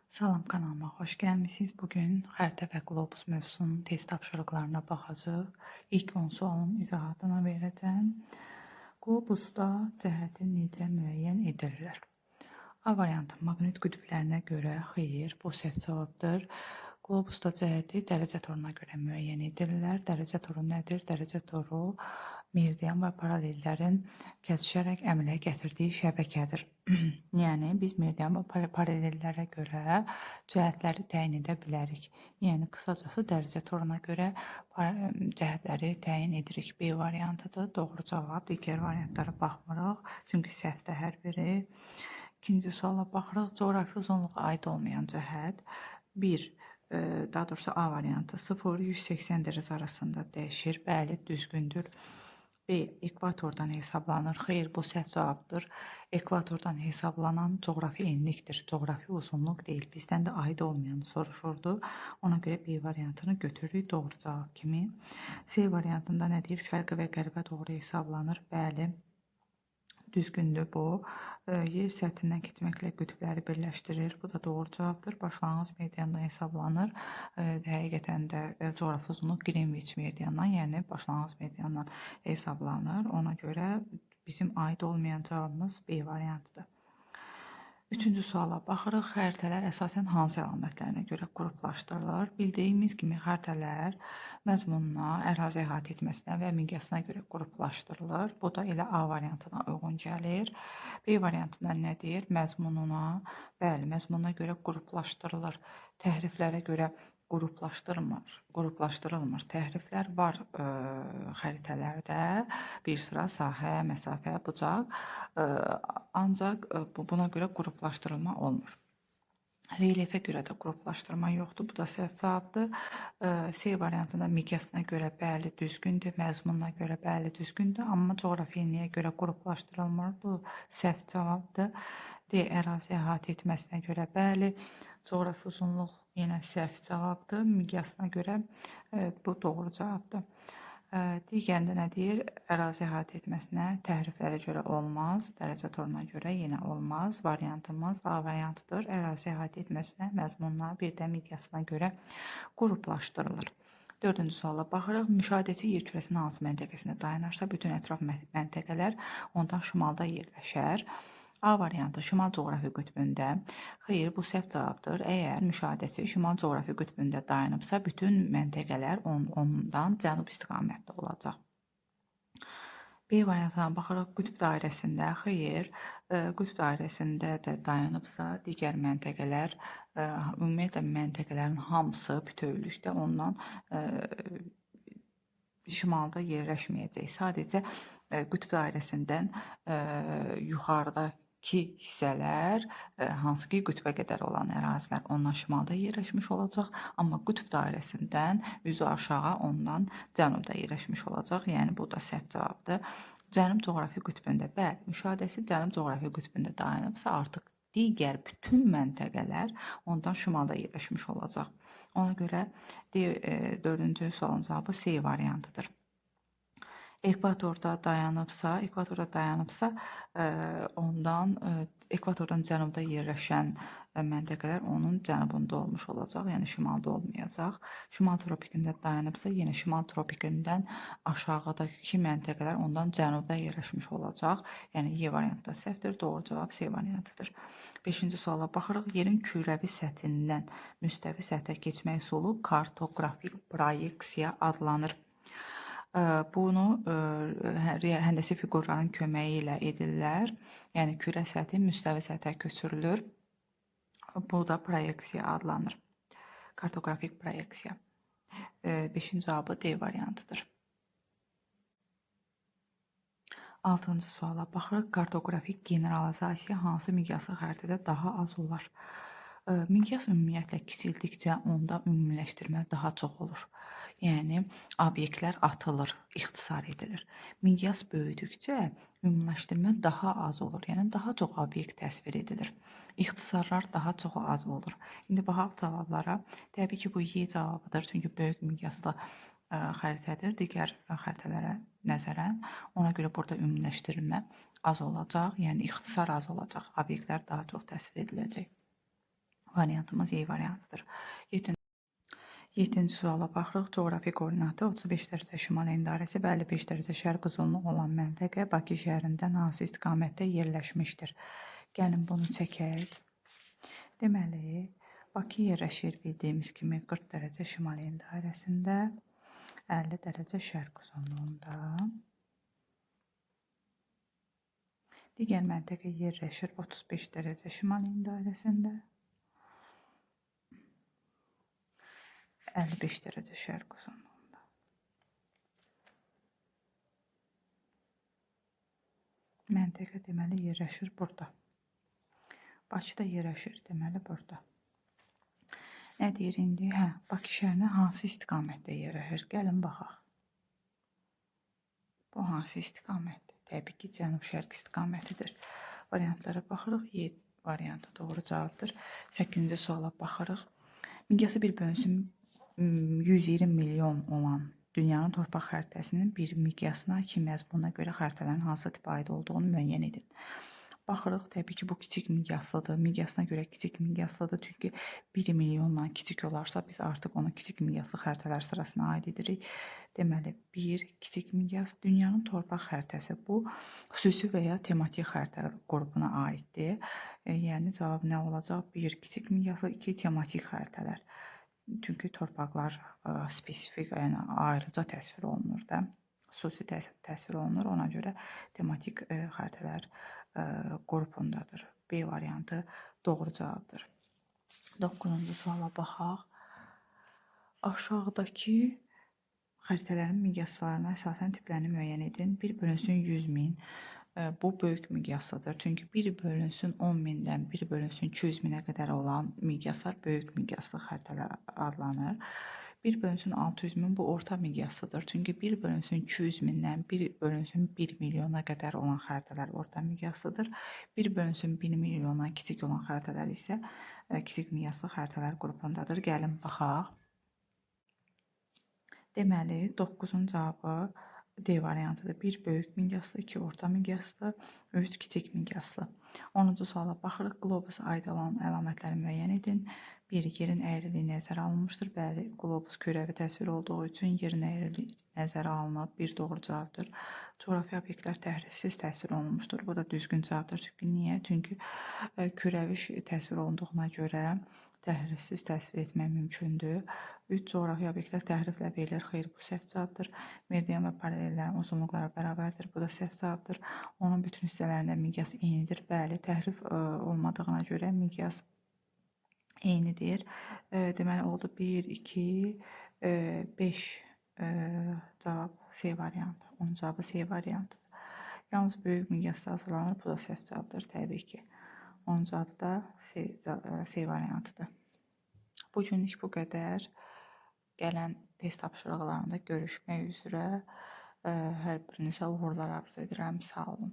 Salam, kanalıma xoş gəlmisiniz. Bugün xəritə və qlobus mövzusunun test tapşırıqlarına baxacağıq. İlk 10 sualın izahatını verəcəm. Qlobusda cəhəti necə müəyyən edirlər? A variantı: maqnit qütblərinə görə. Xeyr, bu səhv cavabdır. Qlobusda cəhəti dərəcə toruna görə müəyyən edirlər. Dərəcə toru nədir? Dərəcə toru meridian və paralellərin kəsişərək əmələ gətirdiyi şəbəkədir. Yəni biz meridian və paralellərə görə cəhətləri təyin edə bilərik. Yəni qısacası dərəcə toruna görə cəhətləri təyin edirik. B variantıdır. Doğru cavab. Digər variantlara baxmırıq, çünki səhvdir hər biri. İkinci suala baxırıq. Coğrafi uzunluğa aid olmayan cəhət 1, daha doğrusu A variantı 0-180 dərəcə arasında dəyişir. Bəli, düzgündür. B. Ekvatordan hesablanır. Xeyr, bu səhv cavabdır. Ekvatordan hesablanan coğrafi enlikdir. Coğrafi uzunluq deyil. Bizdən də aid olmayanı soruşurdu. Ona görə B variantını götürürük doğru cavab kimi. C variantında nə deyir? Şərqə və qərbə doğru hesablanır. Bəli, düzgündür bu. Yer səthindən keçməklə qütbləri birləşdirir. Bu da doğru cavabdır. Başlanğıc meridiandan hesablanır. Həqiqətən də coğrafi uzunluq Greenwich meridiandan, yəni başlanğıc meridiandan hesablanır. Ona görə bizim aid olmayan cavabımız B variantıdır. Üçüncü suala baxırıq. Xəritələr əsasən hansı əlamətlərinə görə qruplaşdırılır? Bildiyimiz kimi xəritələr məzmununa, ərazi əhatə etməsinə və miqyasına görə qruplaşdırılır. Bu da elə A variantına uyğun gəlir. B variantında nə deyir? Məzmununa, bəli, məzmununa görə qruplaşdırılır. Təhriflərə görə qruplaşdırılmır. Təhriflər var xəritələrdə, bir sıra sahə, məsafə, bucaq, ancaq buna görə qruplaşdırılma olmur. Relyefə görə də qruplaşdırma yoxdur. Bu da səhv cavabdır. C variantında miqyasına görə bəli, düzgündür. Məzmununa görə bəli, düzgündür. Amma coğrafi enliyə görə qruplaşdırılmır. Bu səhv cavabdır. D. Ərazi əhatə etməsinə görə bəli. Coğrafi uzunluq yenə səhv cavabdır. Miqyasına görə bu doğru cavabdır. Digərində nə deyir? Ərazi əhatə etməsinə təhriflərə görə olmaz, dərəcə toruna görə yenə olmaz. Variantımız A variantıdır. Ərazi əhatə etməsinə, məzmununa, bir də miqyasına görə qruplaşdırılır. Dördüncü suala baxırıq. Müşahidəçi yer kürəsinin hansı məntəqəsində dayanırsa, bütün ətraf məntəqələr ondan şimalda yerləşər. A variantı şimal coğrafi qütbündə. Xeyr, bu səhv cavabdır. Əgər müşahidəçi şimal coğrafi qütbündə dayanıbsa, bütün məntəqələr ondan cənub istiqamətdə olacaq. B variantına baxırıq. Qütb dairəsində. Xeyr, qütb dairəsində də dayanıbsa, digər məntəqələr, ümumiyyətlə məntəqələrin hamısı bütövlükdə ondan şimalda yerləşməyəcək. Sadəcə qütb dairəsindən yuxarıdakı hissələr, hansı ki qütbə qədər olan ərazilər ondan şimalda yerləşmiş olacaq, amma qütb dairəsindən üzü aşağı ondan cənubda yerləşmiş olacaq. Yəni bu da səhv cavabdır. Cənub coğrafi qütbündə, bəli, müşahidəsi cənub coğrafi qütbündə dayanıbsa, artıq digər bütün məntəqələr ondan şimalda yerləşmiş olacaq. Ona görə 4-cü sualın cavabı C variantıdır. Ekvatorda dayanıbsa, ondan ekvatordan cənubda yerləşən məntəqələr onun cənubunda olmuş olacaq, yəni şimalda olmayacaq. Şimal tropikində dayanıbsa, yenə şimal tropikindən aşağıdakı məntəqələr ondan cənubda yerləşmiş olacaq. Yəni E variantı da səhvdir, doğru cavab C variantıdır. 5-ci suala baxırıq. Yerin kürəvi səthindən müstəvi səthə keçmək üsulu kartoqrafik proyeksiya adlanır. Bunu həndəsi fiqurların köməyi ilə edirlər. Yəni kürə səthi müstəvi səthə köçürülür. Bu da proyeksiya adlanır. Kartoqrafik proyeksiya. 5-ci cavabı D variantıdır. 6-cı suala baxırıq. Kartoqrafik generalizasiya hansı miqyaslı xəritədə daha az olar? Miqyas ümumiyyətlə kiçildikcə onda ümumiləşdirmə daha çox olur. Yəni obyektlər atılır, ixtisar edilir. Miqyas böyüdükcə ümumiləşdirmə daha az olur. Yəni daha çox obyekt təsvir edilir. İxtisarlar daha çox az olur. İndi baxaq cavablara. Təbii ki, bu Y cavabıdır, çünki böyük miqyaslı xəritədir. Digər xəritələrə nəzərən, ona görə burada ümumiləşdirilmə az olacaq, yəni ixtisar az olacaq, obyektlər daha çox təsvir ediləcək. variantımız Y variantıdır. 7-ci suala baxırıq. Coğrafi koordinatı 35 dərəcə şimal endarəsi və 55 dərəcə şərq uzunluğu olan məntəqə Bakı şəhərindən hansı istiqamətdə yerləşmişdir? Gəlin bunu çəkək. Deməli, Bakı yerləşir bildiyimiz kimi 40 dərəcə şimal endarəsində, 50 dərəcə şərq uzunluğunda. Digər məntəqə yerləşir 35 dərəcə şimal endarəsində, 55 dərəcə şərq uzunluğunda. Məntəqə deməli yerləşir burada. Bakıda yerləşir deməli burada. Nə deyir indi? Bakı şəhərindən hansı istiqamətdə yerləşir? Gəlin baxaq. Bu hansı istiqamətdir? Təbii ki, cənub-şərq istiqamətidir. Variantlara baxırıq. Y variantı doğru cavabdır. 8-ci suala baxırıq. Miqyası bir bölünsün 120 milyon olan dünyanın torpaq xəritəsinin bir miqyasına, iki məzmununa görə xəritələrin hansı tipə aid olduğunu müəyyən edin. Baxırıq, təbii ki, bu kiçik miqyaslıdır. Miqyasına görə kiçik miqyaslıdır. Çünki 1 milyondan kiçik olarsa biz artıq onu kiçik miqyaslı xəritələr sırasına aid edirik. Deməli, bir kiçik miqyas dünyanın torpaq xəritəsi bu xüsusi və ya tematik xəritə qrupuna aiddir. Yəni cavab nə olacaq? 1 kiçik miqyaslı, 2 tematik xəritələr. Çünki torpaqlar spesifik, yəni ayrıca təsvir olunur da, xüsusi təsvir olunur. Ona görə tematik xəritələr qrupundadır. B variantı doğru cavabdır. 9-cu suala baxaq. Aşağıdakı xəritələrin miqyaslarına əsasən tiplərini müəyyən edin. 1 bölünsün 100 min. Bu böyük miqyaslıdır. Çünki 1 bölünsün 10 mindən 1 bölünsün 200 minə qədər olan miqyaslar böyük miqyaslı xəritələr adlanır. 1 bölünsün 600 min bu orta miqyaslıdır. Çünki 1 bölünsün 200 mindən 1 bölünsün 1 milyona qədər olan xəritələr orta miqyaslıdır. 1 bölünsün 1 milyondan kiçik olan xəritələr isə kiçik miqyaslı xəritələr qrupundadır. Gəlin baxaq. Deməli, 9-un cavabı D variantıdır. 1 böyük miqyaslı, 2 orta miqyaslı, 3 kiçik miqyaslı. 10-cu suala baxırıq. Qlobusa aid olan əlamətləri müəyyən edin. 1. Yerin əyriliyi nəzərə alınmışdır. Bəli, qlobus kürəvi təsvir olduğu üçün yerin əyriliyi nəzərə alınıb. 1 doğru cavabdır. Coğrafi obyektlər təhrifsiz təsvir olunmuşdur. Bu da düzgün cavabdır. Çünki niyə? Çünki kürəvi təsvir olunduğuna görə təhrifsiz təsvir etmək mümkündür. 3 coğrafi obyektlər təhriflə verilir. Xeyr, bu səhv cavabdır. Meridian və paralellərin uzunluqları bərabərdir. Bu da səhv cavabdır. Onun bütün hissələrində miqyas eynidir. Bəli, təhrif olmadığına görə miqyas eynidir. Deməli, oldu 1, 2, 5 cavab C variantı. Onun cavabı C variantıdır. Yalnız böyük miqyasda hazırlanır. Bu da səhv cavabdır təbii ki. Onun cavabı da C variantıdır. Bu günlük bu qədər. Gələn test tapşırıqlarında görüşmək üzrə hər birinizə uğurlar arzu edirəm. Sağ olun.